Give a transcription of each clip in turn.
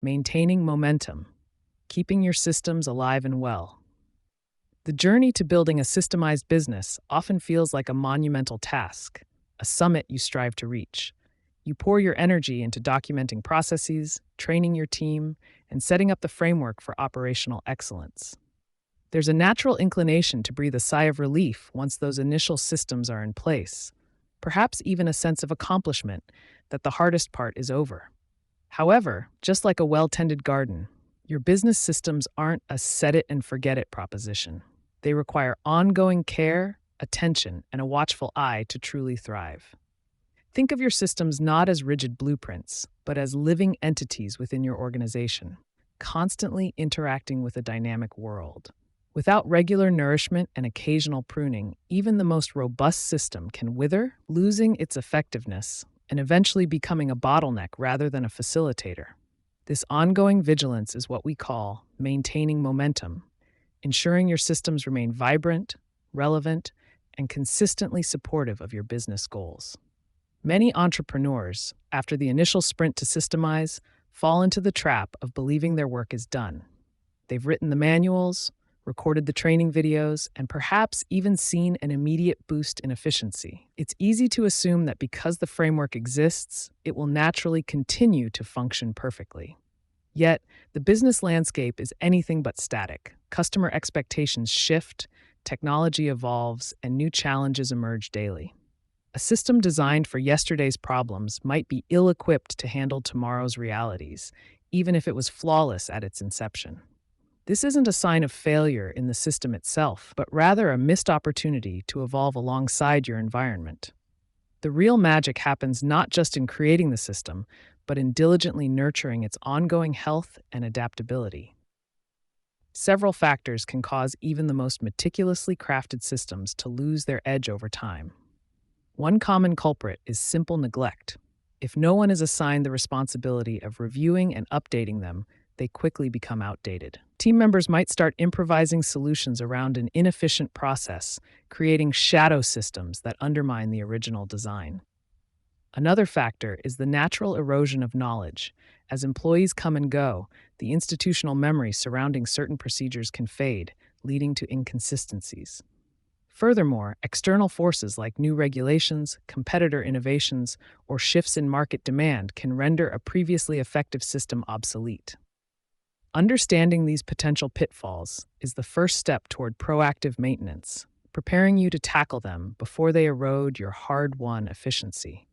Maintaining momentum, keeping your systems alive and well. The journey to building a systemized business often feels like a monumental task, a summit you strive to reach. You pour your energy into documenting processes, training your team, and setting up the framework for operational excellence. There's a natural inclination to breathe a sigh of relief once those initial systems are in place, perhaps even a sense of accomplishment that the hardest part is over. However, just like a well-tended garden, your business systems aren't a set-it-and-forget-it proposition. They require ongoing care, attention, and a watchful eye to truly thrive. Think of your systems not as rigid blueprints, but as living entities within your organization, constantly interacting with a dynamic world. Without regular nourishment and occasional pruning, even the most robust system can wither, losing its effectiveness and eventually becoming a bottleneck rather than a facilitator. This ongoing vigilance is what we call maintaining momentum, ensuring your systems remain vibrant, relevant, and consistently supportive of your business goals. Many entrepreneurs, after the initial sprint to systemize, fall into the trap of believing their work is done. They've written the manuals, recorded the training videos, and perhaps even seen an immediate boost in efficiency. It's easy to assume that because the framework exists, it will naturally continue to function perfectly. Yet, the business landscape is anything but static. Customer expectations shift, technology evolves, and new challenges emerge daily. A system designed for yesterday's problems might be ill-equipped to handle tomorrow's realities, even if it was flawless at its inception. This isn't a sign of failure in the system itself, but rather a missed opportunity to evolve alongside your environment. The real magic happens not just in creating the system, but in diligently nurturing its ongoing health and adaptability. Several factors can cause even the most meticulously crafted systems to lose their edge over time. One common culprit is simple neglect. If no one is assigned the responsibility of reviewing and updating them, they quickly become outdated. Team members might start improvising solutions around an inefficient process, creating shadow systems that undermine the original design. Another factor is the natural erosion of knowledge. As employees come and go, the institutional memory surrounding certain procedures can fade, leading to inconsistencies. Furthermore, external forces like new regulations, competitor innovations, or shifts in market demand can render a previously effective system obsolete. Understanding these potential pitfalls is the first step toward proactive maintenance, preparing you to tackle them before they erode your hard-won efficiency.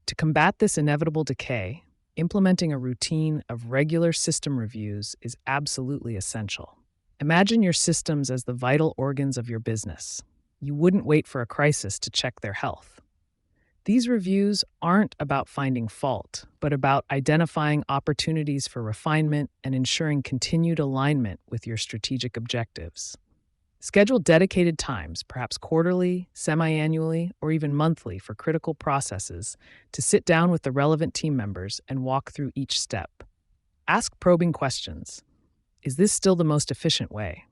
To combat this inevitable decay, implementing a routine of regular system reviews is absolutely essential. Imagine your systems as the vital organs of your business. You wouldn't wait for a crisis to check their health. These reviews aren't about finding fault, but about identifying opportunities for refinement and ensuring continued alignment with your strategic objectives. Schedule dedicated times, perhaps quarterly, semi-annually, or even monthly, for critical processes to sit down with the relevant team members and walk through each step. Ask probing questions. Is this still the most efficient way?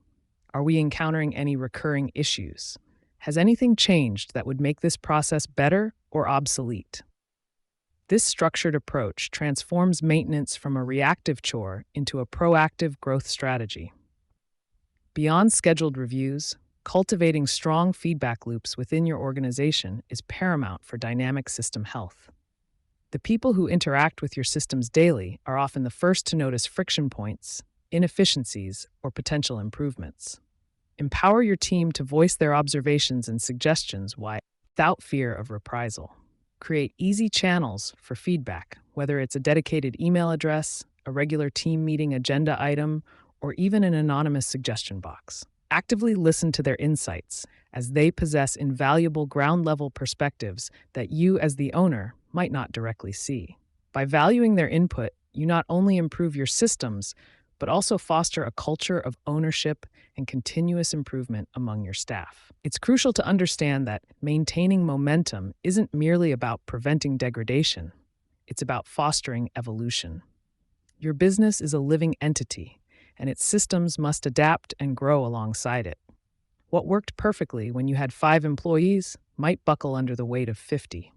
Are we encountering any recurring issues? Has anything changed that would make this process better or obsolete? This structured approach transforms maintenance from a reactive chore into a proactive growth strategy. Beyond scheduled reviews, cultivating strong feedback loops within your organization is paramount for dynamic system health. The people who interact with your systems daily are often the first to notice friction points, inefficiencies, or potential improvements. Empower your team to voice their observations and suggestions without fear of reprisal. Create easy channels for feedback, whether it's a dedicated email address, a regular team meeting agenda item, or even an anonymous suggestion box. Actively listen to their insights, as they possess invaluable ground-level perspectives that you, as the owner, might not directly see. By valuing their input, you not only improve your systems, but also foster a culture of ownership and continuous improvement among your staff. It's crucial to understand that maintaining momentum isn't merely about preventing degradation. It's about fostering evolution. Your business is a living entity, and its systems must adapt and grow alongside it. What worked perfectly when you had 5 employees might buckle under the weight of 50.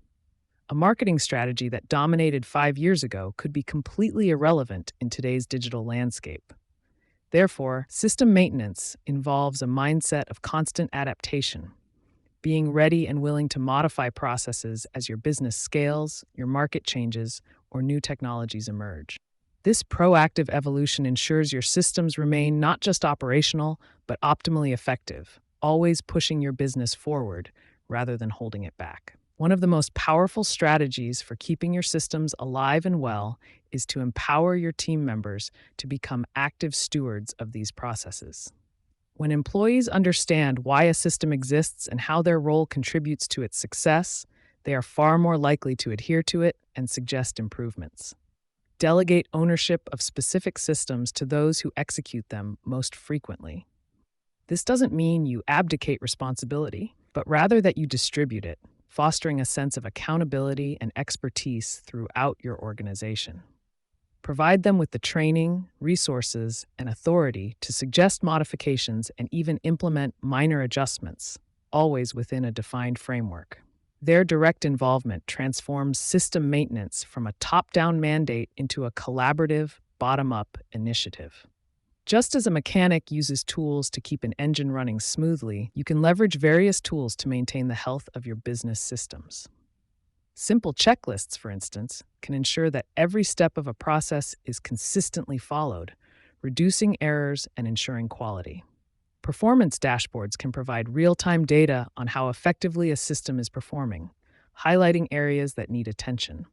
A marketing strategy that dominated 5 years ago could be completely irrelevant in today's digital landscape. Therefore, system maintenance involves a mindset of constant adaptation, being ready and willing to modify processes as your business scales, your market changes, or new technologies emerge. This proactive evolution ensures your systems remain not just operational, but optimally effective, always pushing your business forward rather than holding it back. One of the most powerful strategies for keeping your systems alive and well is to empower your team members to become active stewards of these processes. When employees understand why a system exists and how their role contributes to its success, they are far more likely to adhere to it and suggest improvements. Delegate ownership of specific systems to those who execute them most frequently. This doesn't mean you abdicate responsibility, but rather that you distribute it, fostering a sense of accountability and expertise throughout your organization. Provide them with the training, resources, and authority to suggest modifications and even implement minor adjustments, always within a defined framework. Their direct involvement transforms system maintenance from a top-down mandate into a collaborative, bottom-up initiative. Just as a mechanic uses tools to keep an engine running smoothly, you can leverage various tools to maintain the health of your business systems. Simple checklists, for instance, can ensure that every step of a process is consistently followed, reducing errors and ensuring quality. Performance dashboards can provide real-time data on how effectively a system is performing, highlighting areas that need attention.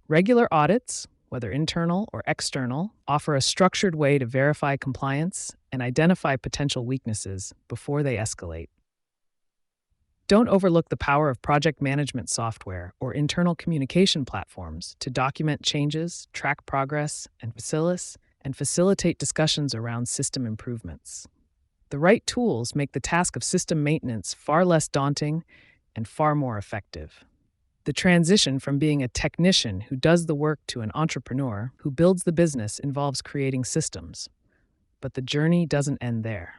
Regular audits, whether internal or external, offer a structured way to verify compliance and identify potential weaknesses before they escalate. Don't overlook the power of project management software or internal communication platforms to document changes, track progress, and facilitate discussions around system improvements. The right tools make the task of system maintenance far less daunting and far more effective. The transition from being a technician who does the work to an entrepreneur who builds the business involves creating systems. But the journey doesn't end there.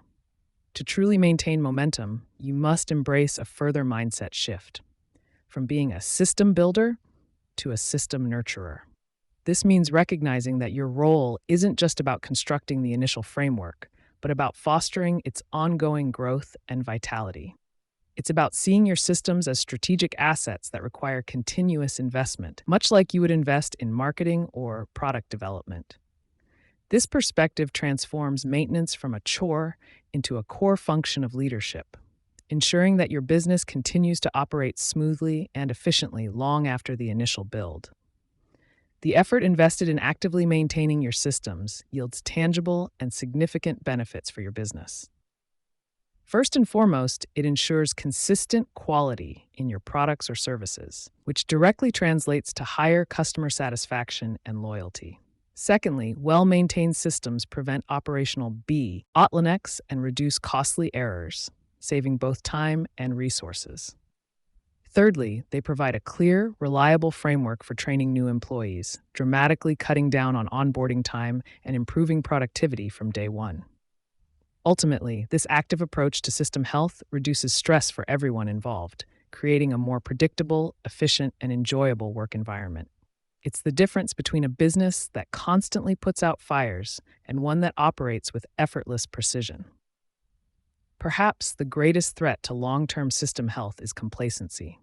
To truly maintain momentum, you must embrace a further mindset shift, from being a system builder to a system nurturer. This means recognizing that your role isn't just about constructing the initial framework, but about fostering its ongoing growth and vitality. It's about seeing your systems as strategic assets that require continuous investment, much like you would invest in marketing or product development. This perspective transforms maintenance from a chore into a core function of leadership, ensuring that your business continues to operate smoothly and efficiently long after the initial build. The effort invested in actively maintaining your systems yields tangible and significant benefits for your business. First and foremost, it ensures consistent quality in your products or services, which directly translates to higher customer satisfaction and loyalty. Secondly, well-maintained systems prevent operational bottlenecks and reduce costly errors, saving both time and resources. Thirdly, they provide a clear, reliable framework for training new employees, dramatically cutting down on onboarding time and improving productivity from day one. Ultimately, this active approach to system health reduces stress for everyone involved, creating a more predictable, efficient, and enjoyable work environment. It's the difference between a business that constantly puts out fires and one that operates with effortless precision. Perhaps the greatest threat to long-term system health is complacency.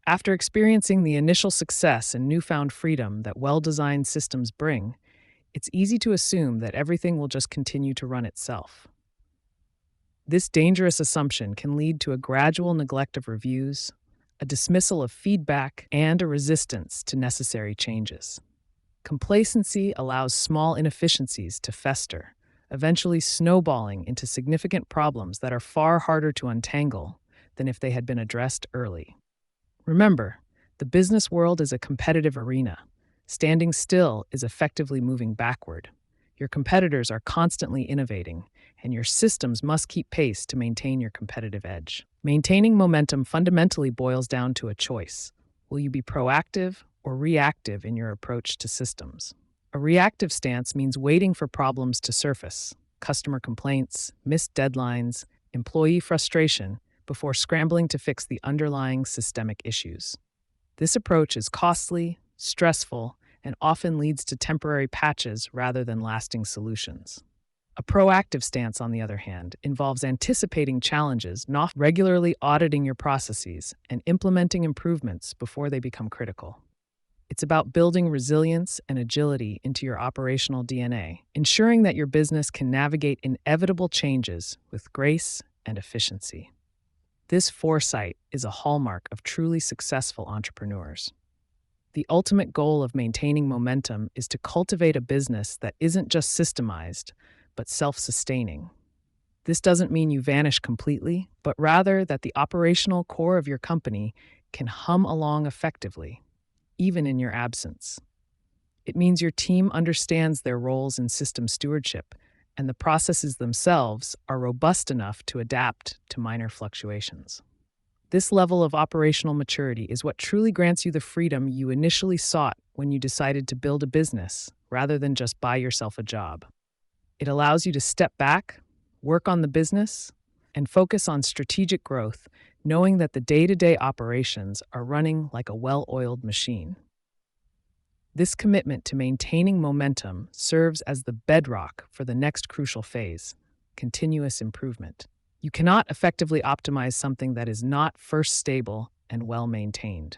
After experiencing the initial success and newfound freedom that well-designed systems bring, it's easy to assume that everything will just continue to run itself. This dangerous assumption can lead to a gradual neglect of reviews, a dismissal of feedback, and a resistance to necessary changes. Complacency allows small inefficiencies to fester, eventually snowballing into significant problems that are far harder to untangle than if they had been addressed early. Remember, the business world is a competitive arena. Standing still is effectively moving backward. Your competitors are constantly innovating, and your systems must keep pace to maintain your competitive edge. Maintaining momentum fundamentally boils down to a choice. Will you be proactive or reactive in your approach to systems? A reactive stance means waiting for problems to surface, customer complaints, missed deadlines, employee frustration, before scrambling to fix the underlying systemic issues. This approach is costly, stressful, and often leads to temporary patches rather than lasting solutions. A proactive stance, on the other hand, involves anticipating challenges, not regularly auditing your processes, and implementing improvements before they become critical. It's about building resilience and agility into your operational DNA, ensuring that your business can navigate inevitable changes with grace and efficiency. This foresight is a hallmark of truly successful entrepreneurs. The ultimate goal of maintaining momentum is to cultivate a business that isn't just systemized, but self-sustaining. This doesn't mean you vanish completely, but rather that the operational core of your company can hum along effectively, even in your absence. It means your team understands their roles in system stewardship, and the processes themselves are robust enough to adapt to minor fluctuations. This level of operational maturity is what truly grants you the freedom you initially sought when you decided to build a business rather than just buy yourself a job. It allows you to step back, work on the business, and focus on strategic growth, knowing that the day-to-day operations are running like a well-oiled machine. This commitment to maintaining momentum serves as the bedrock for the next crucial phase: continuous improvement. You cannot effectively optimize something that is not first stable and well-maintained.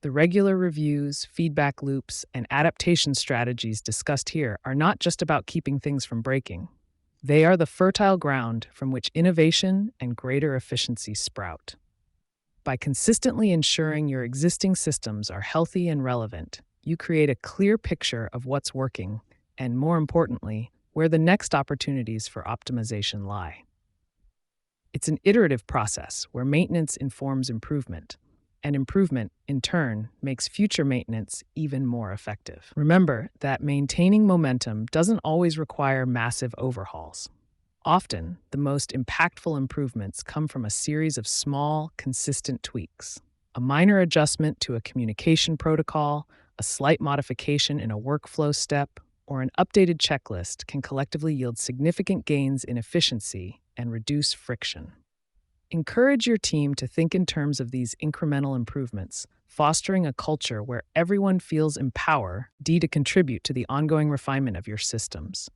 The regular reviews, feedback loops, and adaptation strategies discussed here are not just about keeping things from breaking. They are the fertile ground from which innovation and greater efficiency sprout. By consistently ensuring your existing systems are healthy and relevant, you create a clear picture of what's working and, more importantly, where the next opportunities for optimization lie. It's an iterative process where maintenance informs improvement, and improvement, in turn, makes future maintenance even more effective. Remember that maintaining momentum doesn't always require massive overhauls. Often, the most impactful improvements come from a series of small, consistent tweaks. A minor adjustment to a communication protocol, a slight modification in a workflow step, or an updated checklist can collectively yield significant gains in efficiency and reduce friction. Encourage your team to think in terms of these incremental improvements, fostering a culture where everyone feels empowered to contribute to the ongoing refinement of your systems.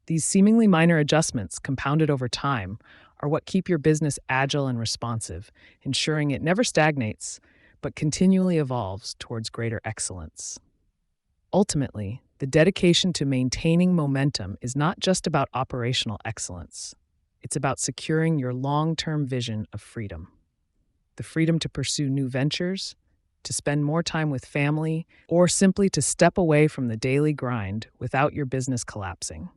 These seemingly minor adjustments, compounded over time, are what keep your business agile and responsive, ensuring it never stagnates, but continually evolves towards greater excellence. Ultimately, the dedication to maintaining momentum is not just about operational excellence. It's about securing your long-term vision of freedom. The freedom to pursue new ventures, to spend more time with family, or simply to step away from the daily grind without your business collapsing.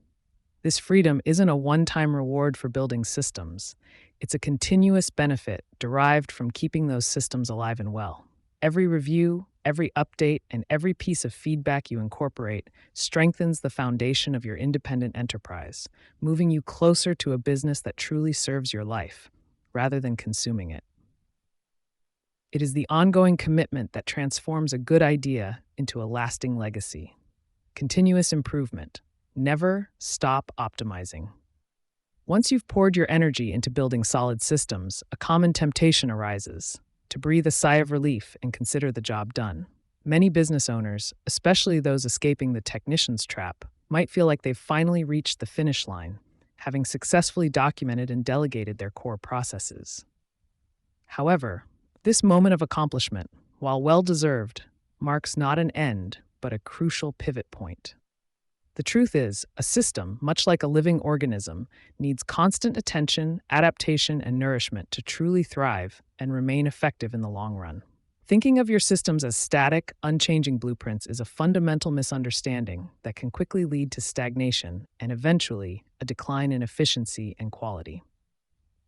This freedom isn't a one-time reward for building systems. It's a continuous benefit derived from keeping those systems alive and well. Every review, every update, and every piece of feedback you incorporate strengthens the foundation of your independent enterprise, moving you closer to a business that truly serves your life, rather than consuming it. It is the ongoing commitment that transforms a good idea into a lasting legacy. Continuous improvement. Never stop optimizing. Once you've poured your energy into building solid systems, a common temptation arises: to breathe a sigh of relief and consider the job done. Many business owners, especially those escaping the technician's trap, might feel like they've finally reached the finish line, having successfully documented and delegated their core processes. However, this moment of accomplishment, while well-deserved, marks not an end, but a crucial pivot point. The truth is, a system, much like a living organism, needs constant attention, adaptation, and nourishment to truly thrive and remain effective in the long run. Thinking of your systems as static, unchanging blueprints is a fundamental misunderstanding that can quickly lead to stagnation and eventually a decline in efficiency and quality.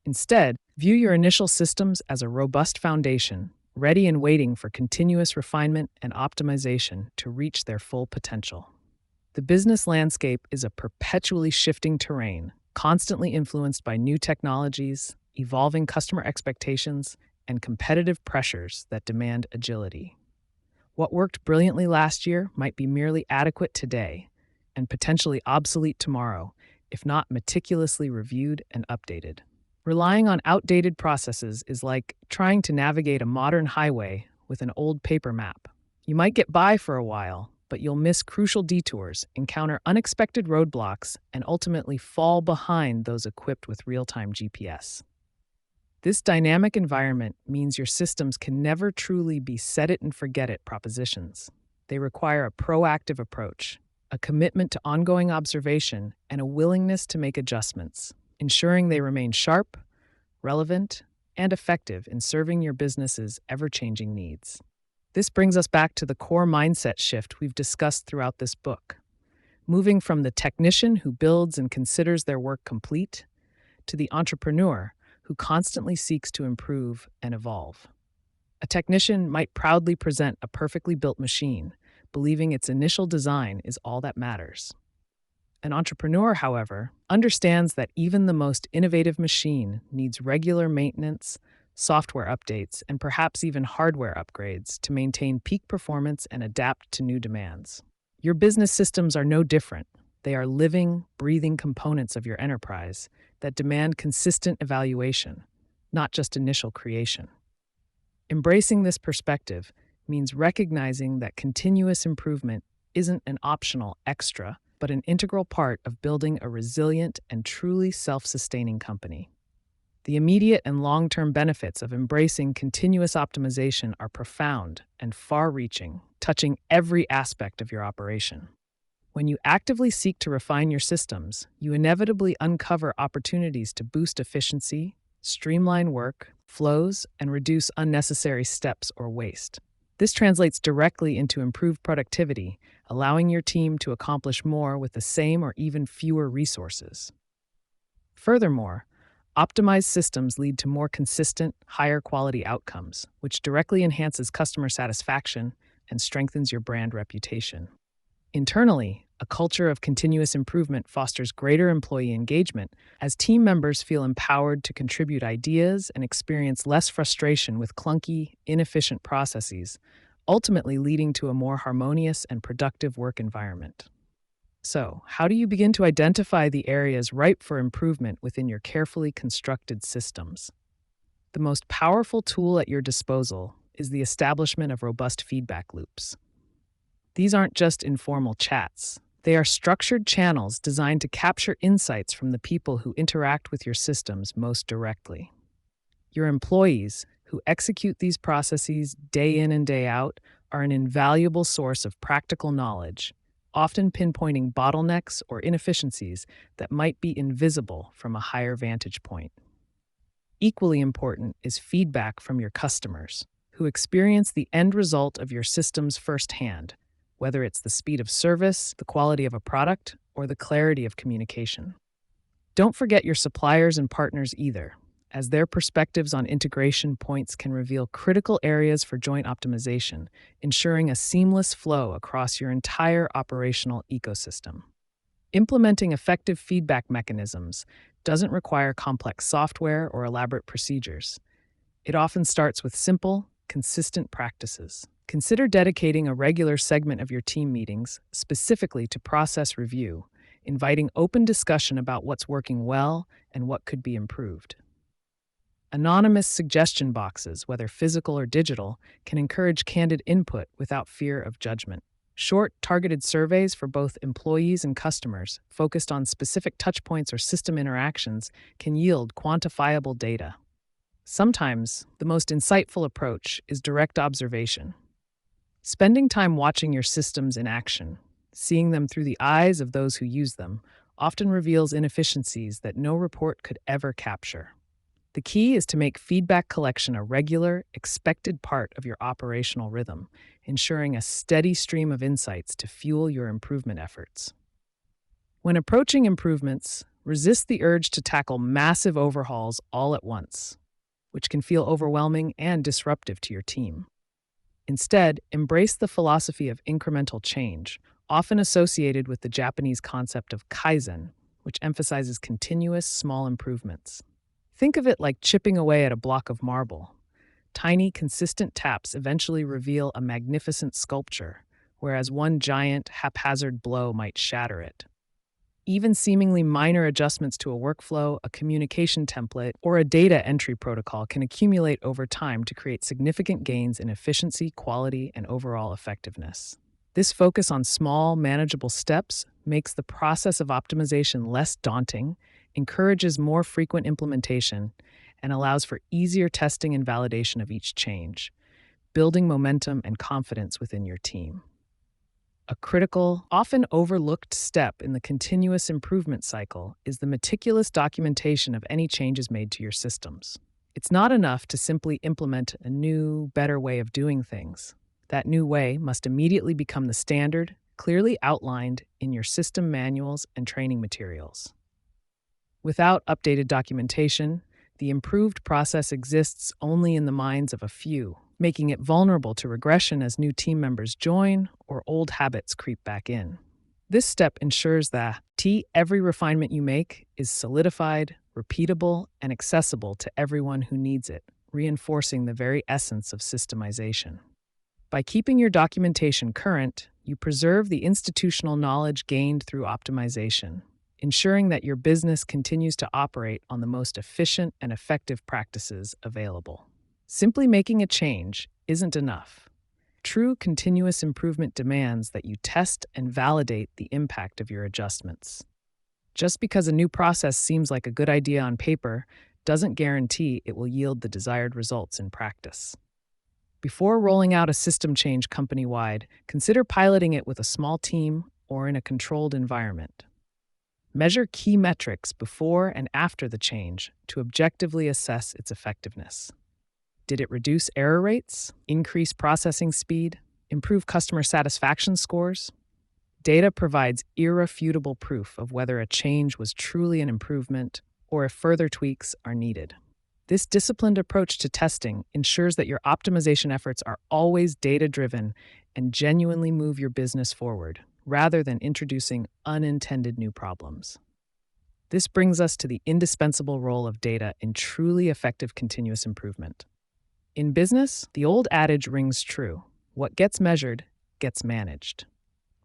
Instead, view your initial systems as a robust foundation, ready and waiting for continuous refinement and optimization to reach their full potential. The business landscape is a perpetually shifting terrain, constantly influenced by new technologies, evolving customer expectations, and competitive pressures that demand agility. What worked brilliantly last year might be merely adequate today and potentially obsolete tomorrow, if not meticulously reviewed and updated. Relying on outdated processes is like trying to navigate a modern highway with an old paper map. You might get by for a while, but you'll miss crucial detours, encounter unexpected roadblocks, and ultimately fall behind those equipped with real-time GPS. This dynamic environment means your systems can never truly be set it and forget it propositions. They require a proactive approach, a commitment to ongoing observation, and a willingness to make adjustments, ensuring they remain sharp, relevant, and effective in serving your business's ever-changing needs. This brings us back to the core mindset shift we've discussed throughout this book, moving from the technician who builds and considers their work complete to the entrepreneur who constantly seeks to improve and evolve. A technician might proudly present a perfectly built machine, believing its initial design is all that matters. An entrepreneur, however, understands that even the most innovative machine needs regular maintenance, software updates, and perhaps even hardware upgrades to maintain peak performance and adapt to new demands. Your business systems are no different. They are living, breathing components of your enterprise that demand consistent evaluation, not just initial creation. Embracing this perspective means recognizing that continuous improvement isn't an optional extra, but an integral part of building a resilient and truly self-sustaining company. The immediate and long-term benefits of embracing continuous optimization are profound and far-reaching, touching every aspect of your operation. When you actively seek to refine your systems, you inevitably uncover opportunities to boost efficiency, streamline work, flows, and reduce unnecessary steps or waste. This translates directly into improved productivity, allowing your team to accomplish more with the same or even fewer resources. Furthermore, optimized systems lead to more consistent, higher quality outcomes, which directly enhances customer satisfaction and strengthens your brand reputation. Internally, a culture of continuous improvement fosters greater employee engagement as team members feel empowered to contribute ideas and experience less frustration with clunky, inefficient processes, ultimately leading to a more harmonious and productive work environment. So, how do you begin to identify the areas ripe for improvement within your carefully constructed systems? The most powerful tool at your disposal is the establishment of robust feedback loops. These aren't just informal chats. They are structured channels designed to capture insights from the people who interact with your systems most directly. Your employees, who execute these processes day in and day out, are an invaluable source of practical knowledge, often pinpointing bottlenecks or inefficiencies that might be invisible from a higher vantage point. Equally important is feedback from your customers, who experience the end result of your systems firsthand, whether it's the speed of service, the quality of a product, or the clarity of communication. Don't forget your suppliers and partners either, as their perspectives on integration points can reveal critical areas for joint optimization, ensuring a seamless flow across your entire operational ecosystem. Implementing effective feedback mechanisms doesn't require complex software or elaborate procedures. It often starts with simple, consistent practices. Consider dedicating a regular segment of your team meetings specifically to process review, inviting open discussion about what's working well and what could be improved. Anonymous suggestion boxes, whether physical or digital, can encourage candid input without fear of judgment. Short, targeted surveys for both employees and customers, focused on specific touchpoints or system interactions, can yield quantifiable data. Sometimes, the most insightful approach is direct observation. Spending time watching your systems in action, seeing them through the eyes of those who use them, often reveals inefficiencies that no report could ever capture. The key is to make feedback collection a regular, expected part of your operational rhythm, ensuring a steady stream of insights to fuel your improvement efforts. When approaching improvements, resist the urge to tackle massive overhauls all at once, which can feel overwhelming and disruptive to your team. Instead, embrace the philosophy of incremental change, often associated with the Japanese concept of kaizen, which emphasizes continuous small improvements. Think of it like chipping away at a block of marble. Tiny, consistent taps eventually reveal a magnificent sculpture, whereas one giant, haphazard blow might shatter it. Even seemingly minor adjustments to a workflow, a communication template, or a data entry protocol can accumulate over time to create significant gains in efficiency, quality, and overall effectiveness. This focus on small, manageable steps makes the process of optimization less daunting, encourages more frequent implementation, and allows for easier testing and validation of each change, building momentum and confidence within your team. A critical, often overlooked step in the continuous improvement cycle is the meticulous documentation of any changes made to your systems. It's not enough to simply implement a new, better way of doing things. That new way must immediately become the standard, clearly outlined in your system manuals and training materials. Without updated documentation, the improved process exists only in the minds of a few, making it vulnerable to regression as new team members join or old habits creep back in. This step ensures that every refinement you make is solidified, repeatable, and accessible to everyone who needs it, reinforcing the very essence of systemization. By keeping your documentation current, you preserve the institutional knowledge gained through optimization, ensuring that your business continues to operate on the most efficient and effective practices available. Simply making a change isn't enough. True continuous improvement demands that you test and validate the impact of your adjustments. Just because a new process seems like a good idea on paper doesn't guarantee it will yield the desired results in practice. Before rolling out a system change company-wide, consider piloting it with a small team or in a controlled environment. Measure key metrics before and after the change to objectively assess its effectiveness. Did it reduce error rates, increase processing speed, improve customer satisfaction scores? Data provides irrefutable proof of whether a change was truly an improvement or if further tweaks are needed. This disciplined approach to testing ensures that your optimization efforts are always data-driven and genuinely move your business forward, rather than introducing unintended new problems. This brings us to the indispensable role of data in truly effective continuous improvement. In business, the old adage rings true: what gets measured gets managed.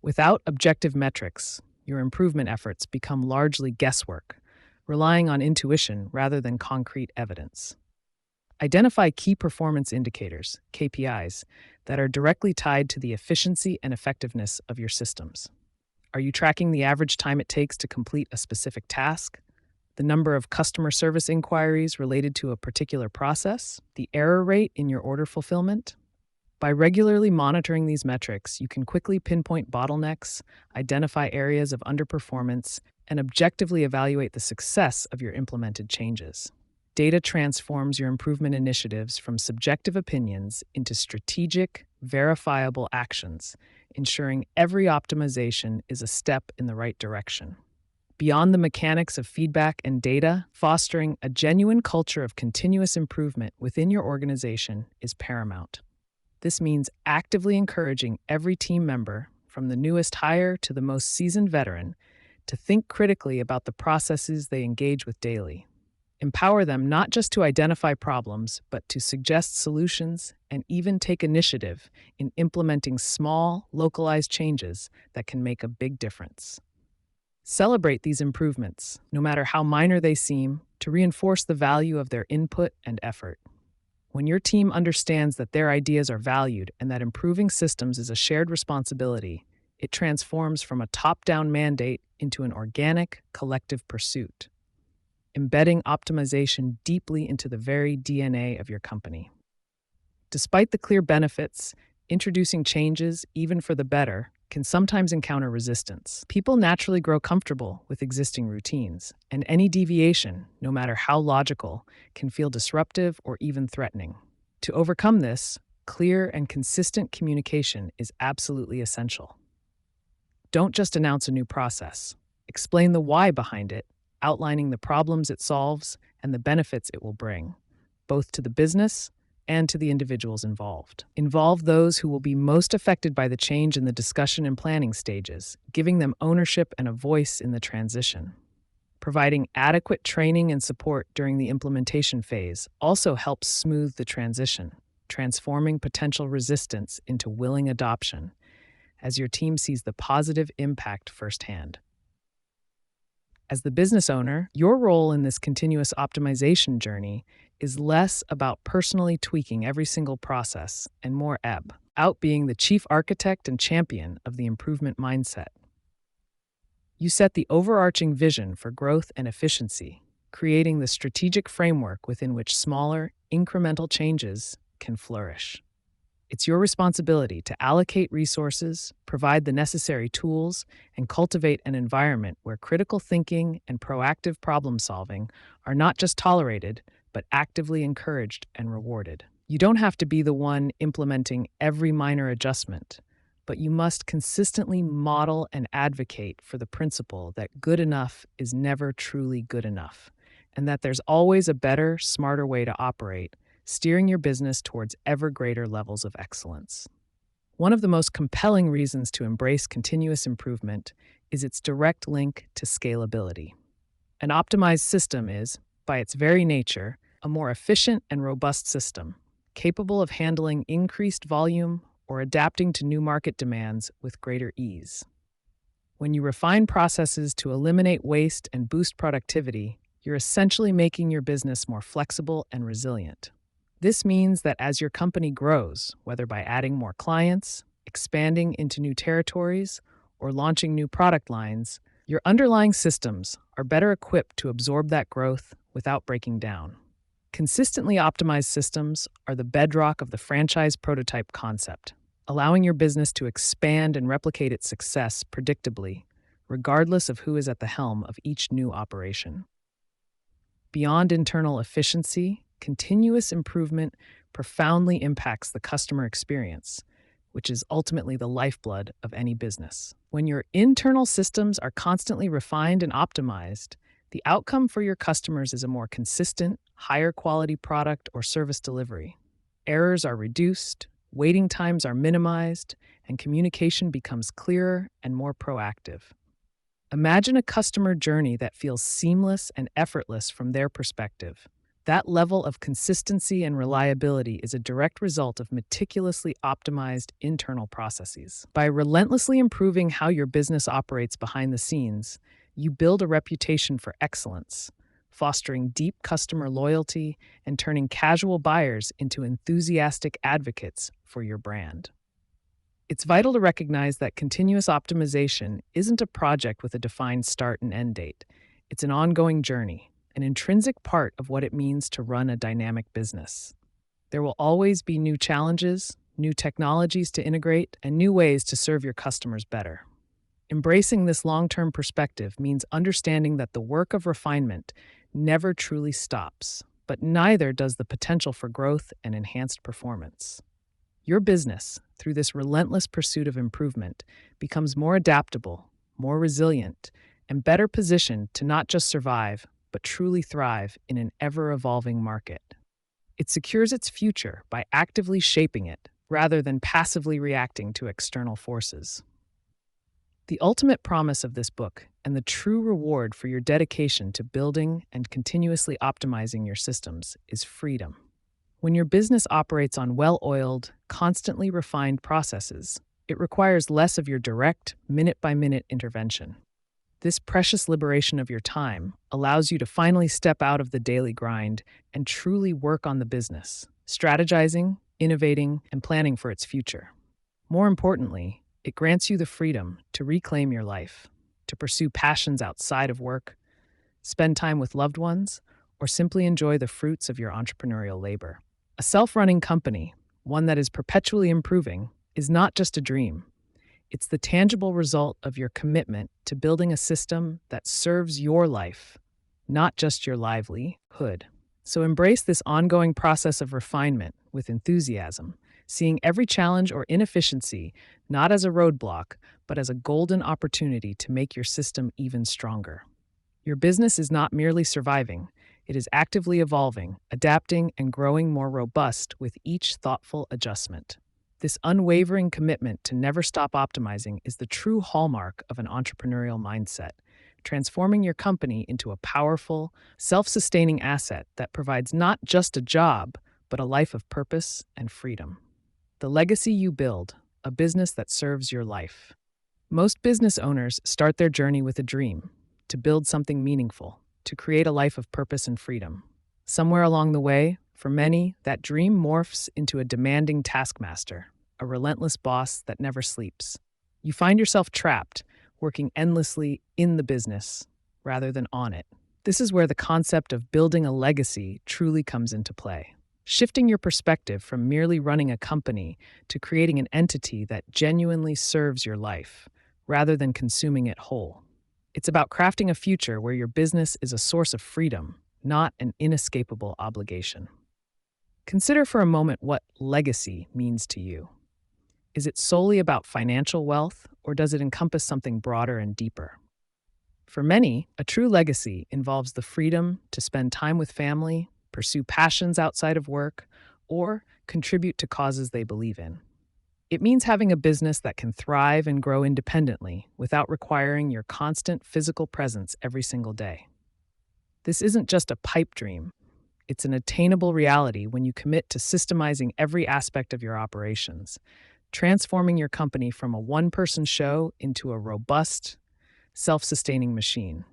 Without objective metrics, your improvement efforts become largely guesswork, relying on intuition rather than concrete evidence. Identify key performance indicators, KPIs, that are directly tied to the efficiency and effectiveness of your systems. Are you tracking the average time it takes to complete a specific task? The number of customer service inquiries related to a particular process? The error rate in your order fulfillment? By regularly monitoring these metrics, you can quickly pinpoint bottlenecks, identify areas of underperformance, and objectively evaluate the success of your implemented changes. Data transforms your improvement initiatives from subjective opinions into strategic, verifiable actions, ensuring every optimization is a step in the right direction. Beyond the mechanics of feedback and data, fostering a genuine culture of continuous improvement within your organization is paramount. This means actively encouraging every team member, from the newest hire to the most seasoned veteran, to think critically about the processes they engage with daily. Empower them not just to identify problems, but to suggest solutions and even take initiative in implementing small, localized changes that can make a big difference. Celebrate these improvements, no matter how minor they seem, to reinforce the value of their input and effort. When your team understands that their ideas are valued and that improving systems is a shared responsibility, it transforms from a top-down mandate into an organic, collective pursuit, embedding optimization deeply into the very DNA of your company. Despite the clear benefits, introducing changes, even for the better, can sometimes encounter resistance. People naturally grow comfortable with existing routines, and any deviation, no matter how logical, can feel disruptive or even threatening. To overcome this, clear and consistent communication is absolutely essential. Don't just announce a new process. Explain the why behind it, outlining the problems it solves and the benefits it will bring, both to the business and to the individuals involved. Involve those who will be most affected by the change in the discussion and planning stages, giving them ownership and a voice in the transition. Providing adequate training and support during the implementation phase also helps smooth the transition, transforming potential resistance into willing adoption as your team sees the positive impact firsthand. As the business owner, your role in this continuous optimization journey is less about personally tweaking every single process and more about being the chief architect and champion of the improvement mindset. You set the overarching vision for growth and efficiency, creating the strategic framework within which smaller, incremental changes can flourish. It's your responsibility to allocate resources, provide the necessary tools, and cultivate an environment where critical thinking and proactive problem solving are not just tolerated, but actively encouraged and rewarded. You don't have to be the one implementing every minor adjustment, but you must consistently model and advocate for the principle that good enough is never truly good enough, and that there's always a better, smarter way to operate, steering your business towards ever greater levels of excellence. One of the most compelling reasons to embrace continuous improvement is its direct link to scalability. An optimized system is, by its very nature, a more efficient and robust system, capable of handling increased volume or adapting to new market demands with greater ease. When you refine processes to eliminate waste and boost productivity, you're essentially making your business more flexible and resilient. This means that as your company grows, whether by adding more clients, expanding into new territories, or launching new product lines, your underlying systems are better equipped to absorb that growth without breaking down. Consistently optimized systems are the bedrock of the franchise prototype concept, allowing your business to expand and replicate its success predictably, regardless of who is at the helm of each new operation. Beyond internal efficiency, continuous improvement profoundly impacts the customer experience, which is ultimately the lifeblood of any business. When your internal systems are constantly refined and optimized, the outcome for your customers is a more consistent, higher quality product or service delivery. Errors are reduced, waiting times are minimized, and communication becomes clearer and more proactive. Imagine a customer journey that feels seamless and effortless from their perspective. That level of consistency and reliability is a direct result of meticulously optimized internal processes. By relentlessly improving how your business operates behind the scenes, you build a reputation for excellence, fostering deep customer loyalty and turning casual buyers into enthusiastic advocates for your brand. It's vital to recognize that continuous optimization isn't a project with a defined start and end date. It's an ongoing journey, an intrinsic part of what it means to run a dynamic business. There will always be new challenges, new technologies to integrate, and new ways to serve your customers better. Embracing this long-term perspective means understanding that the work of refinement never truly stops, but neither does the potential for growth and enhanced performance. Your business, through this relentless pursuit of improvement, becomes more adaptable, more resilient, and better positioned to not just survive, but truly thrive in an ever-evolving market. It secures its future by actively shaping it, rather than passively reacting to external forces. The ultimate promise of this book, and the true reward for your dedication to building and continuously optimizing your systems, is freedom. When your business operates on well-oiled, constantly refined processes, it requires less of your direct, minute-by-minute intervention. This precious liberation of your time allows you to finally step out of the daily grind and truly work on the business, strategizing, innovating, and planning for its future. More importantly, it grants you the freedom to reclaim your life, to pursue passions outside of work, spend time with loved ones, or simply enjoy the fruits of your entrepreneurial labor. A self-running company, one that is perpetually improving, is not just a dream. It's the tangible result of your commitment to building a system that serves your life, not just your livelihood. So embrace this ongoing process of refinement with enthusiasm, seeing every challenge or inefficiency not as a roadblock, but as a golden opportunity to make your system even stronger. Your business is not merely surviving. It is actively evolving, adapting, and growing more robust with each thoughtful adjustment. This unwavering commitment to never stop optimizing is the true hallmark of an entrepreneurial mindset, transforming your company into a powerful, self-sustaining asset that provides not just a job, but a life of purpose and freedom. The legacy you build, a business that serves your life. Most business owners start their journey with a dream, to build something meaningful, to create a life of purpose and freedom. Somewhere along the way, for many, that dream morphs into a demanding taskmaster, a relentless boss that never sleeps. You find yourself trapped, working endlessly in the business rather than on it. This is where the concept of building a legacy truly comes into play. Shifting your perspective from merely running a company to creating an entity that genuinely serves your life, rather than consuming it whole. It's about crafting a future where your business is a source of freedom, not an inescapable obligation. Consider for a moment what legacy means to you. Is it solely about financial wealth, or does it encompass something broader and deeper? For many, a true legacy involves the freedom to spend time with family, pursue passions outside of work, or contribute to causes they believe in. It means having a business that can thrive and grow independently without requiring your constant physical presence every single day. This isn't just a pipe dream. It's an attainable reality when you commit to systemizing every aspect of your operations, transforming your company from a one-person show into a robust, self-sustaining machine.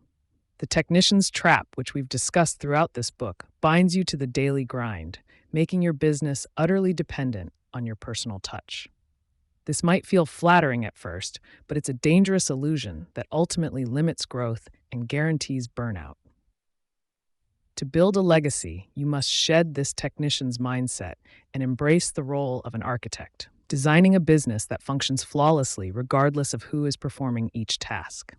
The technician's trap, which we've discussed throughout this book, binds you to the daily grind, making your business utterly dependent on your personal touch. This might feel flattering at first, but it's a dangerous illusion that ultimately limits growth and guarantees burnout. To build a legacy, you must shed this technician's mindset and embrace the role of an architect, designing a business that functions flawlessly regardless of who is performing each task.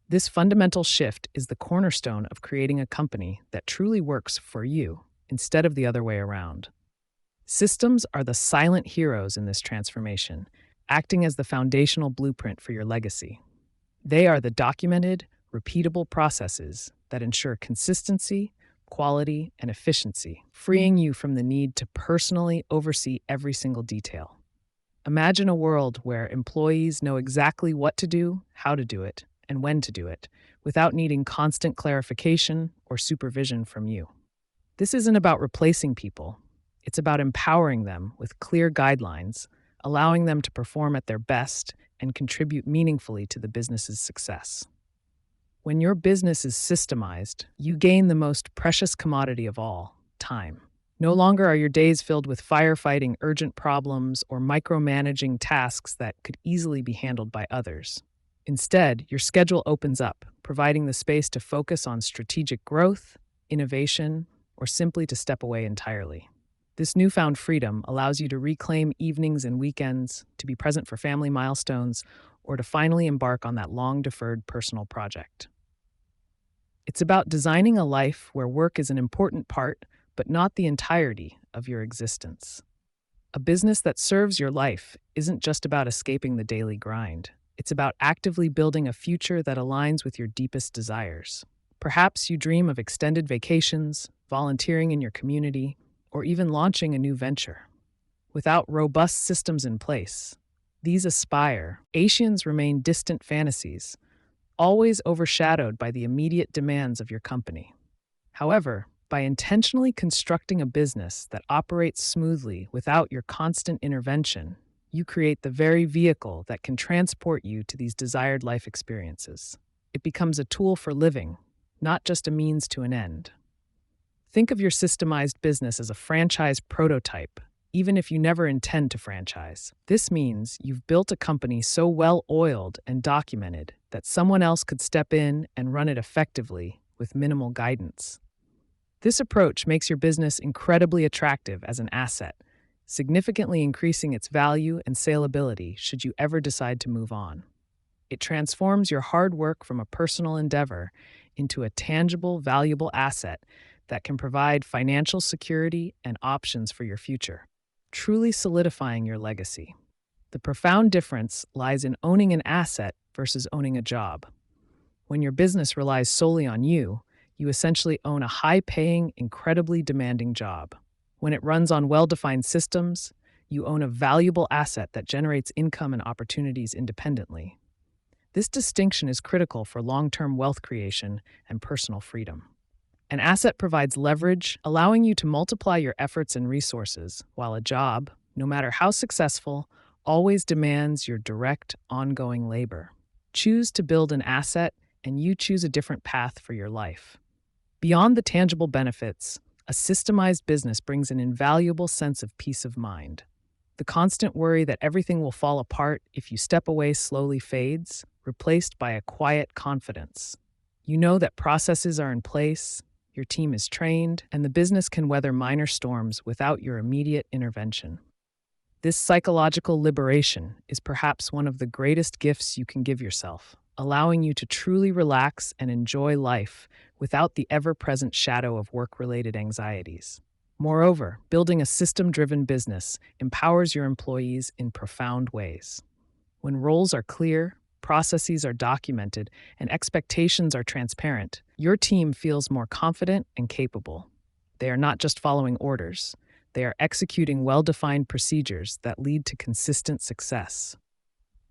This fundamental shift is the cornerstone of creating a company that truly works for you instead of the other way around. Systems are the silent heroes in this transformation, acting as the foundational blueprint for your legacy. They are the documented, repeatable processes that ensure consistency, quality, and efficiency, freeing you from the need to personally oversee every single detail. Imagine a world where employees know exactly what to do, how to do it, and when to do it, without needing constant clarification or supervision from you. This isn't about replacing people. It's about empowering them with clear guidelines, allowing them to perform at their best and contribute meaningfully to the business's success. When your business is systemized, you gain the most precious commodity of all, time. No longer are your days filled with firefighting urgent problems or micromanaging tasks that could easily be handled by others. Instead, your schedule opens up, providing the space to focus on strategic growth, innovation, or simply to step away entirely. This newfound freedom allows you to reclaim evenings and weekends, to be present for family milestones, or to finally embark on that long-deferred personal project. It's about designing a life where work is an important part, but not the entirety of your existence. A business that serves your life isn't just about escaping the daily grind. It's about actively building a future that aligns with your deepest desires. Perhaps you dream of extended vacations, volunteering in your community, or even launching a new venture. Without robust systems in place, these aspirations remain distant fantasies, always overshadowed by the immediate demands of your company. However, by intentionally constructing a business that operates smoothly without your constant intervention, you create the very vehicle that can transport you to these desired life experiences. It becomes a tool for living, not just a means to an end. Think of your systemized business as a franchise prototype, even if you never intend to franchise. This means you've built a company so well-oiled and documented that someone else could step in and run it effectively with minimal guidance. This approach makes your business incredibly attractive as an asset, significantly increasing its value and salability should you ever decide to move on. It transforms your hard work from a personal endeavor into a tangible, valuable asset that can provide financial security and options for your future, truly solidifying your legacy. The profound difference lies in owning an asset versus owning a job. When your business relies solely on you, you essentially own a high-paying, incredibly demanding job. When it runs on well-defined systems, you own a valuable asset that generates income and opportunities independently. This distinction is critical for long-term wealth creation and personal freedom. An asset provides leverage, allowing you to multiply your efforts and resources, while a job, no matter how successful, always demands your direct, ongoing labor. Choose to build an asset, and you choose a different path for your life. Beyond the tangible benefits, a systemized business brings an invaluable sense of peace of mind. The constant worry that everything will fall apart if you step away slowly fades, replaced by a quiet confidence. You know that processes are in place, your team is trained, and the business can weather minor storms without your immediate intervention. This psychological liberation is perhaps one of the greatest gifts you can give yourself, allowing you to truly relax and enjoy life without the ever-present shadow of work-related anxieties. Moreover, building a system-driven business empowers your employees in profound ways. When roles are clear, processes are documented, and expectations are transparent, your team feels more confident and capable. They are not just following orders, they are executing well-defined procedures that lead to consistent success.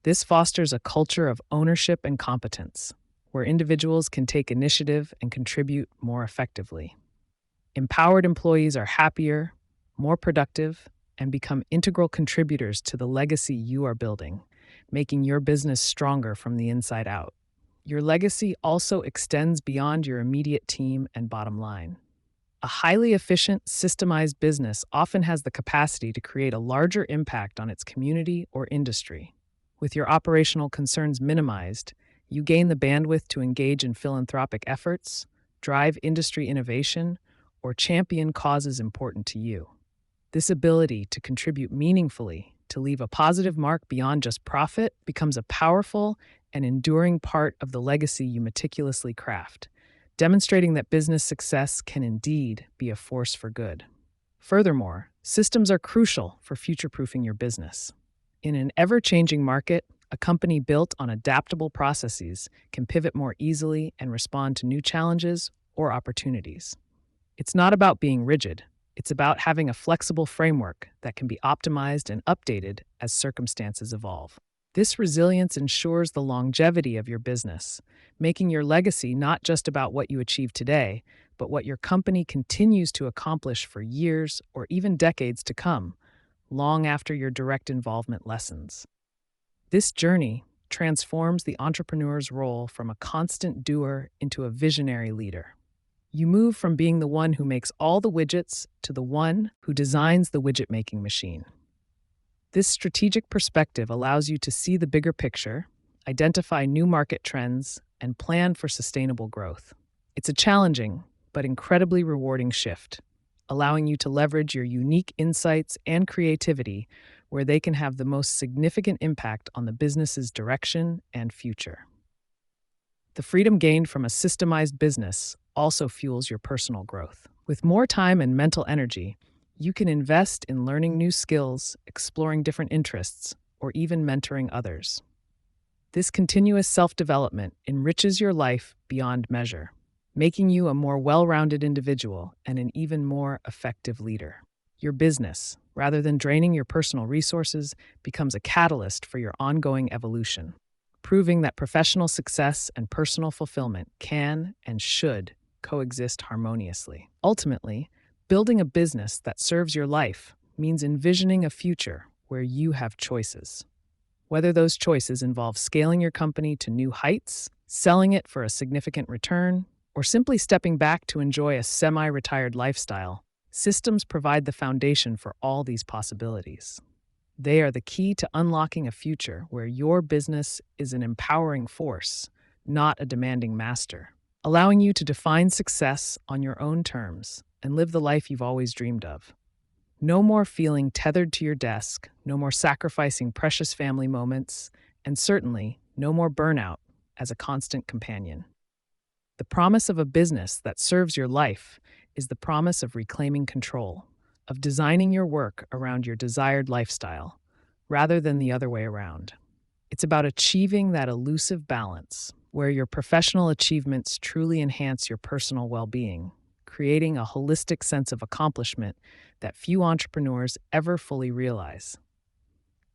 This fosters a culture of ownership and competence, where individuals can take initiative and contribute more effectively. Empowered employees are happier, more productive, and become integral contributors to the legacy you are building, making your business stronger from the inside out. Your legacy also extends beyond your immediate team and bottom line. A highly efficient, systemized business often has the capacity to create a larger impact on its community or industry. With your operational concerns minimized, you gain the bandwidth to engage in philanthropic efforts, drive industry innovation, or champion causes important to you. This ability to contribute meaningfully, to leave a positive mark beyond just profit, becomes a powerful and enduring part of the legacy you meticulously craft, demonstrating that business success can indeed be a force for good. Furthermore, systems are crucial for future-proofing your business. In an ever-changing market, a company built on adaptable processes can pivot more easily and respond to new challenges or opportunities. It's not about being rigid. It's about having a flexible framework that can be optimized and updated as circumstances evolve. This resilience ensures the longevity of your business, making your legacy not just about what you achieve today, but what your company continues to accomplish for years or even decades to come, long after your direct involvement lessens. This journey transforms the entrepreneur's role from a constant doer into a visionary leader. You move from being the one who makes all the widgets to the one who designs the widget-making machine. This strategic perspective allows you to see the bigger picture, identify new market trends, and plan for sustainable growth. It's a challenging but incredibly rewarding shift, allowing you to leverage your unique insights and creativity where they can have the most significant impact on the business's direction and future. The freedom gained from a systemized business also fuels your personal growth. With more time and mental energy, you can invest in learning new skills, exploring different interests, or even mentoring others. This continuous self-development enriches your life beyond measure, making you a more well-rounded individual and an even more effective leader. Your business, rather than draining your personal resources, becomes a catalyst for your ongoing evolution, proving that professional success and personal fulfillment can and should coexist harmoniously. Ultimately, building a business that serves your life means envisioning a future where you have choices. Whether those choices involve scaling your company to new heights, selling it for a significant return, or simply stepping back to enjoy a semi-retired lifestyle, systems provide the foundation for all these possibilities. They are the key to unlocking a future where your business is an empowering force, not a demanding master, allowing you to define success on your own terms and live the life you've always dreamed of. No more feeling tethered to your desk, no more sacrificing precious family moments, and certainly no more burnout as a constant companion. The promise of a business that serves your life is the promise of reclaiming control, of designing your work around your desired lifestyle, rather than the other way around. It's about achieving that elusive balance where your professional achievements truly enhance your personal well-being, creating a holistic sense of accomplishment that few entrepreneurs ever fully realize.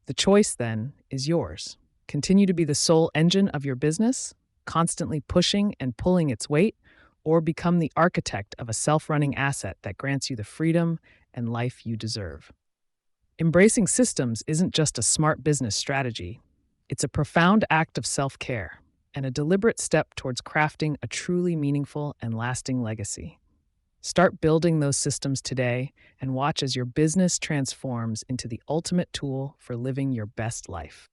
The choice, then, is yours. Continue to be the sole engine of your business, constantly pushing and pulling its weight, or become the architect of a self-running asset that grants you the freedom and life you deserve. Embracing systems isn't just a smart business strategy. It's a profound act of self-care. and a deliberate step towards crafting a truly meaningful and lasting legacy. Start building those systems today and watch as your business transforms into the ultimate tool for living your best life.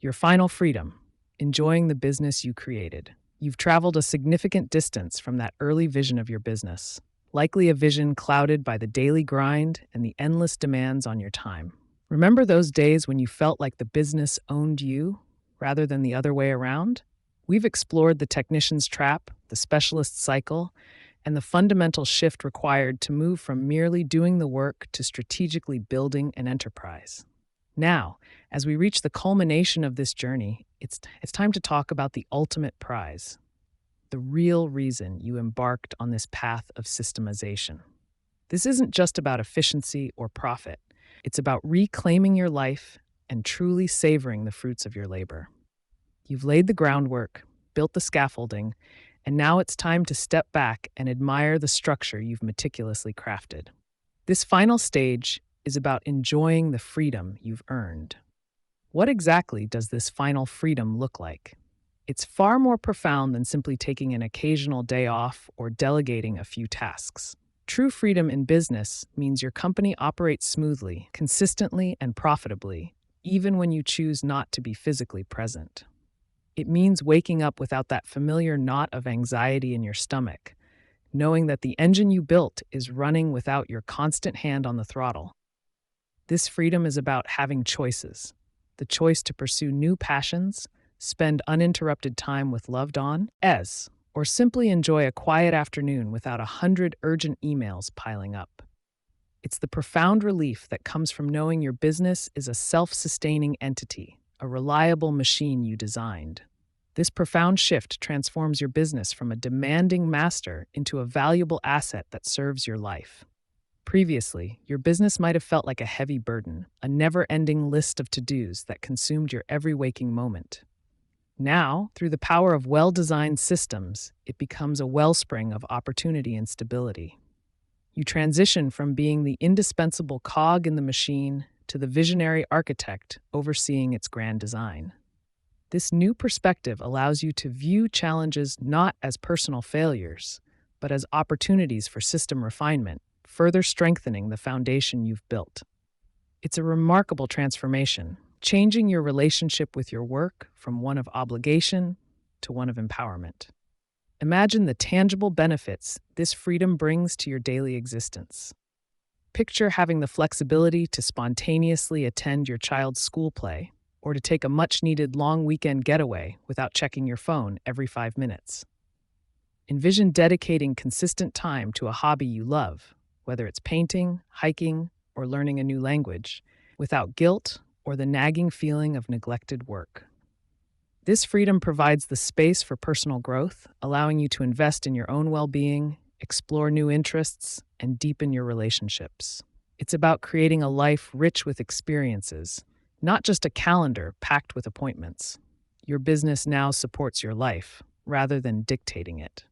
Your final freedom, enjoying the business you created. You've traveled a significant distance from that early vision of your business, likely a vision clouded by the daily grind and the endless demands on your time. Remember those days when you felt like the business owned you rather than the other way around? We've explored the technician's trap, the specialist cycle, and the fundamental shift required to move from merely doing the work to strategically building an enterprise. Now, as we reach the culmination of this journey, it's time to talk about the ultimate prize, the real reason you embarked on this path of systemization. This isn't just about efficiency or profit. It's about reclaiming your life and truly savoring the fruits of your labor. You've laid the groundwork, built the scaffolding, and now it's time to step back and admire the structure you've meticulously crafted. This final stage is about enjoying the freedom you've earned. What exactly does this final freedom look like? It's far more profound than simply taking an occasional day off or delegating a few tasks. True freedom in business means your company operates smoothly, consistently, and profitably, even when you choose not to be physically present. It means waking up without that familiar knot of anxiety in your stomach, knowing that the engine you built is running without your constant hand on the throttle. This freedom is about having choices, the choice to pursue new passions, spend uninterrupted time with loved ones, or simply enjoy a quiet afternoon without 100 urgent emails piling up. It's the profound relief that comes from knowing your business is a self-sustaining entity, a reliable machine you designed. This profound shift transforms your business from a demanding master into a valuable asset that serves your life. Previously, your business might have felt like a heavy burden, a never-ending list of to-dos that consumed your every waking moment. Now, through the power of well-designed systems, it becomes a wellspring of opportunity and stability. You transition from being the indispensable cog in the machine to the visionary architect overseeing its grand design. This new perspective allows you to view challenges not as personal failures, but as opportunities for system refinement, further strengthening the foundation you've built. It's a remarkable transformation, changing your relationship with your work from one of obligation to one of empowerment. Imagine the tangible benefits this freedom brings to your daily existence. Picture having the flexibility to spontaneously attend your child's school play or to take a much-needed long weekend getaway without checking your phone every 5 minutes. Envision dedicating consistent time to a hobby you love, whether it's painting, hiking, or learning a new language, without guilt or the nagging feeling of neglected work. This freedom provides the space for personal growth, allowing you to invest in your own well-being, explore new interests, and deepen your relationships. It's about creating a life rich with experiences, not just a calendar packed with appointments. Your business now supports your life, rather than dictating it.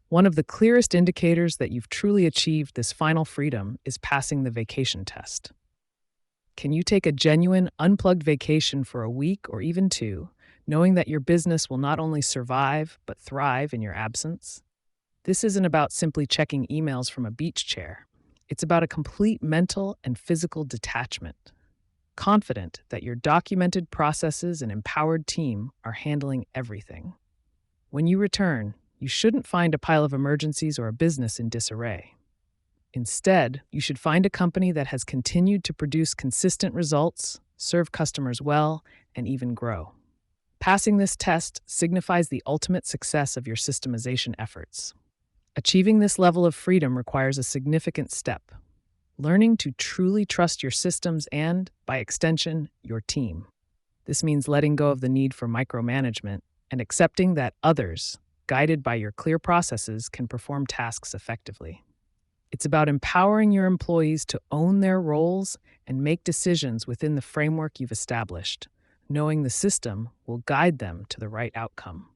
One of the clearest indicators that you've truly achieved this final freedom is passing the vacation test. Can you take a genuine, unplugged vacation for a week or even 2, knowing that your business will not only survive, but thrive in your absence? This isn't about simply checking emails from a beach chair. It's about a complete mental and physical detachment, confident that your documented processes and empowered team are handling everything. When you return, you shouldn't find a pile of emergencies or a business in disarray. Instead, you should find a company that has continued to produce consistent results, serve customers well, and even grow. Passing this test signifies the ultimate success of your systemization efforts. Achieving this level of freedom requires a significant step: learning to truly trust your systems and, by extension, your team. This means letting go of the need for micromanagement and accepting that others, guided by your clear processes, can perform tasks effectively. It's about empowering your employees to own their roles and make decisions within the framework you've established, knowing the system will guide them to the right outcome.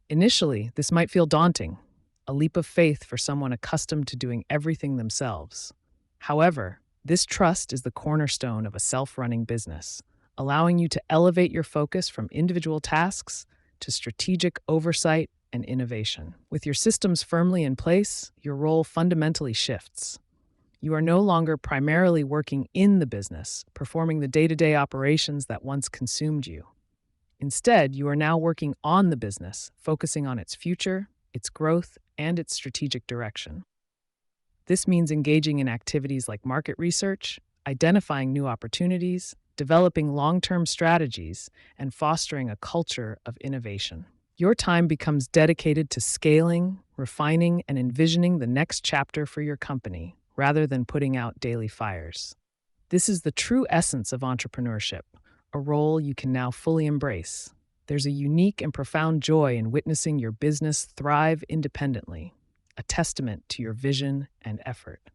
Initially, this might feel daunting, a leap of faith for someone accustomed to doing everything themselves. However, this trust is the cornerstone of a self-running business, allowing you to elevate your focus from individual tasks to strategic oversight and innovation. With your systems firmly in place, your role fundamentally shifts. You are no longer primarily working in the business, performing the day-to-day operations that once consumed you. Instead, you are now working on the business, focusing on its future, its growth, and its strategic direction. This means engaging in activities like market research, identifying new opportunities, developing long-term strategies, and fostering a culture of innovation. Your time becomes dedicated to scaling, refining, and envisioning the next chapter for your company, rather than putting out daily fires. This is the true essence of entrepreneurship, a role you can now fully embrace. There's a unique and profound joy in witnessing your business thrive independently, a testament to your vision and effort.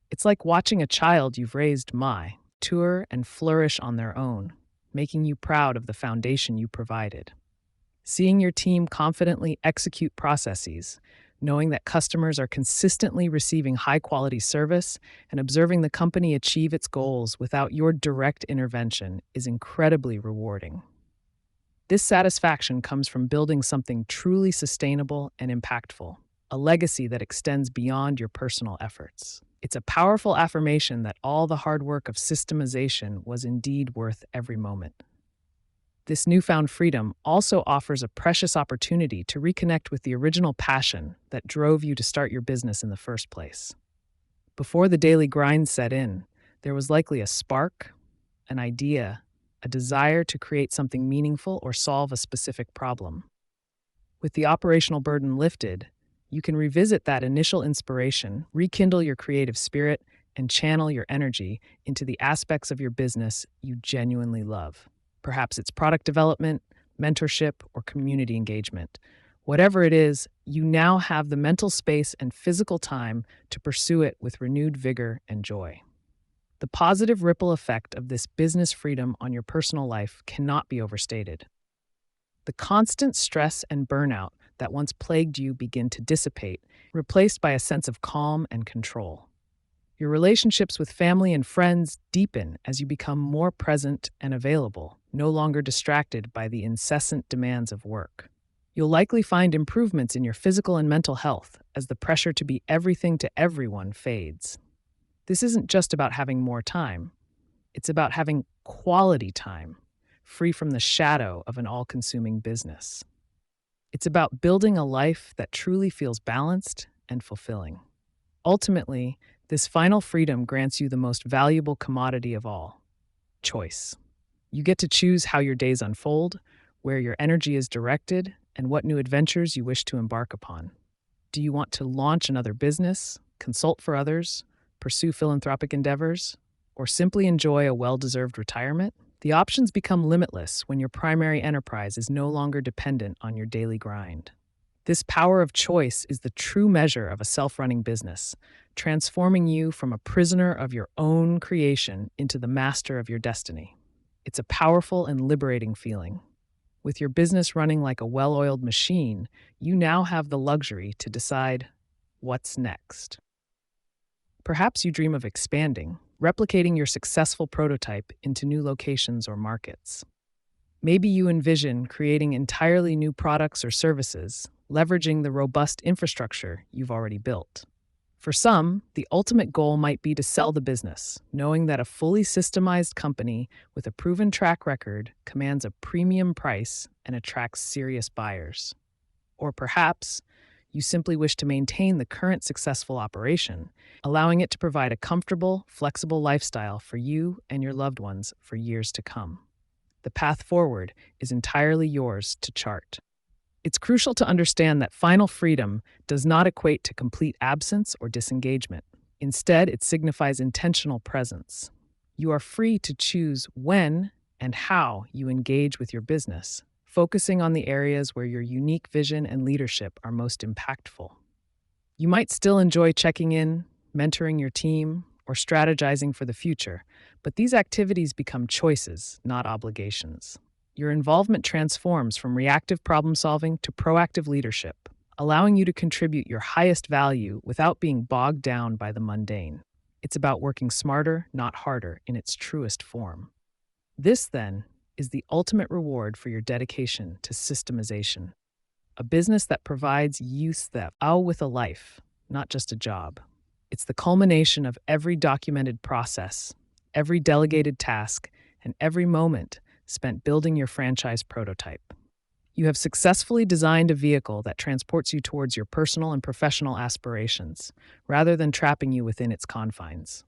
It's like watching a child you've raised tour and flourish on their own, making you proud of the foundation you provided. Seeing your team confidently execute processes, knowing that customers are consistently receiving high-quality service, and observing the company achieve its goals without your direct intervention is incredibly rewarding. This satisfaction comes from building something truly sustainable and impactful, a legacy that extends beyond your personal efforts. It's a powerful affirmation that all the hard work of systemization was indeed worth every moment. This newfound freedom also offers a precious opportunity to reconnect with the original passion that drove you to start your business in the first place. Before the daily grind set in, there was likely a spark, an idea, a desire to create something meaningful or solve a specific problem. With the operational burden lifted, you can revisit that initial inspiration, rekindle your creative spirit, and channel your energy into the aspects of your business you genuinely love. Perhaps it's product development, mentorship, or community engagement. Whatever it is, you now have the mental space and physical time to pursue it with renewed vigor and joy. The positive ripple effect of this business freedom on your personal life cannot be overstated. The constant stress and burnout that once plagued you begin to dissipate, replaced by a sense of calm and control. Your relationships with family and friends deepen as you become more present and available, no longer distracted by the incessant demands of work. You'll likely find improvements in your physical and mental health as the pressure to be everything to everyone fades. This isn't just about having more time. It's about having quality time, free from the shadow of an all-consuming business. It's about building a life that truly feels balanced and fulfilling. Ultimately, this final freedom grants you the most valuable commodity of all: choice. You get to choose how your days unfold, where your energy is directed, and what new adventures you wish to embark upon. Do you want to launch another business, consult for others, pursue philanthropic endeavors, or simply enjoy a well-deserved retirement? The options become limitless when your primary enterprise is no longer dependent on your daily grind. This power of choice is the true measure of a self-running business, transforming you from a prisoner of your own creation into the master of your destiny. It's a powerful and liberating feeling. With your business running like a well-oiled machine, you now have the luxury to decide what's next. Perhaps you dream of expanding, replicating your successful prototype into new locations or markets. Maybe you envision creating entirely new products or services, leveraging the robust infrastructure you've already built. For some, the ultimate goal might be to sell the business, knowing that a fully systemized company with a proven track record commands a premium price and attracts serious buyers. Or perhaps you simply wish to maintain the current successful operation, allowing it to provide a comfortable, flexible lifestyle for you and your loved ones for years to come. The path forward is entirely yours to chart. It's crucial to understand that final freedom does not equate to complete absence or disengagement. Instead, it signifies intentional presence. You are free to choose when and how you engage with your business, focusing on the areas where your unique vision and leadership are most impactful. You might still enjoy checking in, mentoring your team, or strategizing for the future, but these activities become choices, not obligations. Your involvement transforms from reactive problem-solving to proactive leadership, allowing you to contribute your highest value without being bogged down by the mundane. It's about working smarter, not harder, in its truest form. This, then, is the ultimate reward for your dedication to systemization. A business that provides youth that out with a life, not just a job. It's the culmination of every documented process, every delegated task, and every moment spent building your franchise prototype. You have successfully designed a vehicle that transports you towards your personal and professional aspirations, rather than trapping you within its confines.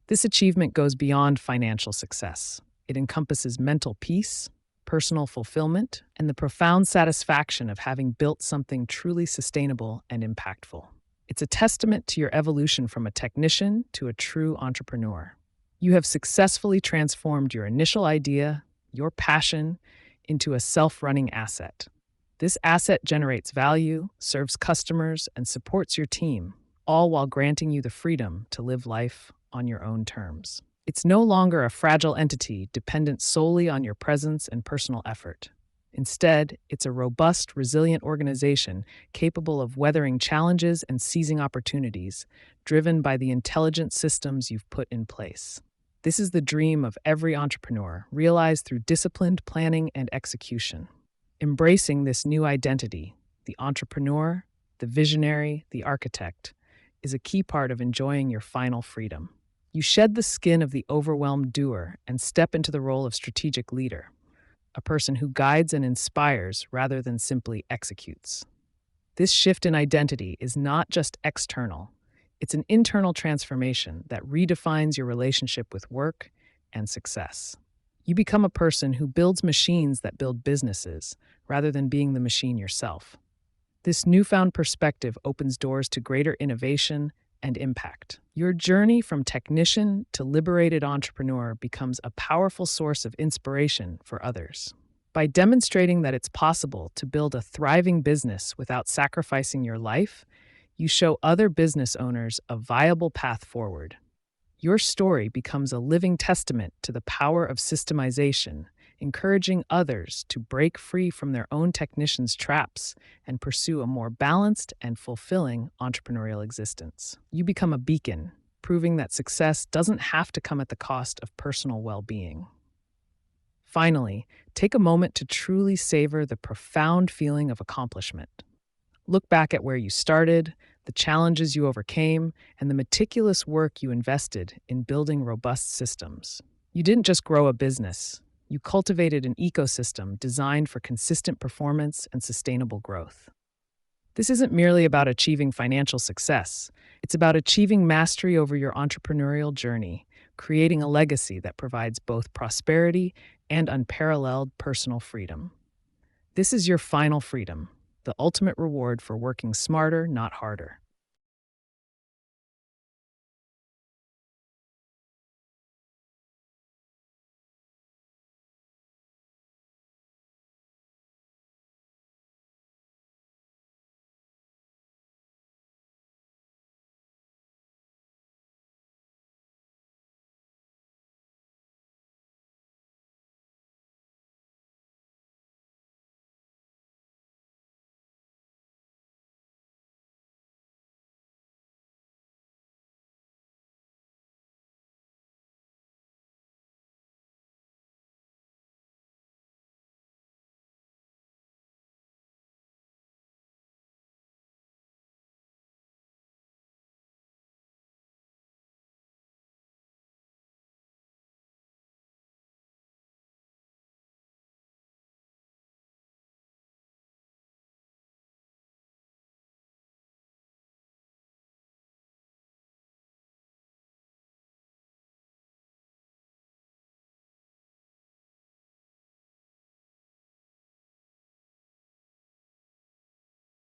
This achievement goes beyond financial success. It encompasses mental peace, personal fulfillment, and the profound satisfaction of having built something truly sustainable and impactful. It's a testament to your evolution from a technician to a true entrepreneur. You have successfully transformed your initial idea, your passion, into a self-running asset. This asset generates value, serves customers, and supports your team, all while granting you the freedom to live life on your own terms. It's no longer a fragile entity dependent solely on your presence and personal effort. Instead, it's a robust, resilient organization capable of weathering challenges and seizing opportunities, driven by the intelligent systems you've put in place. This is the dream of every entrepreneur, realized through disciplined planning and execution. Embracing this new identity, the entrepreneur, the visionary, the architect, is a key part of enjoying your final freedom. You shed the skin of the overwhelmed doer and step into the role of strategic leader, a person who guides and inspires rather than simply executes. This shift in identity is not just external, it's an internal transformation that redefines your relationship with work and success. You become a person who builds machines that build businesses rather than being the machine yourself. This newfound perspective opens doors to greater innovation and impact. Your journey from technician to liberated entrepreneur becomes a powerful source of inspiration for others. By demonstrating that it's possible to build a thriving business without sacrificing your life, you show other business owners a viable path forward. Your story becomes a living testament to the power of systemization, encouraging others to break free from their own technician's traps and pursue a more balanced and fulfilling entrepreneurial existence. You become a beacon, proving that success doesn't have to come at the cost of personal well-being. Finally, take a moment to truly savor the profound feeling of accomplishment. Look back at where you started, the challenges you overcame, and the meticulous work you invested in building robust systems. You didn't just grow a business, you cultivated an ecosystem designed for consistent performance and sustainable growth. This isn't merely about achieving financial success, it's about achieving mastery over your entrepreneurial journey, creating a legacy that provides both prosperity and unparalleled personal freedom. This is your final freedom, the ultimate reward for working smarter, not harder.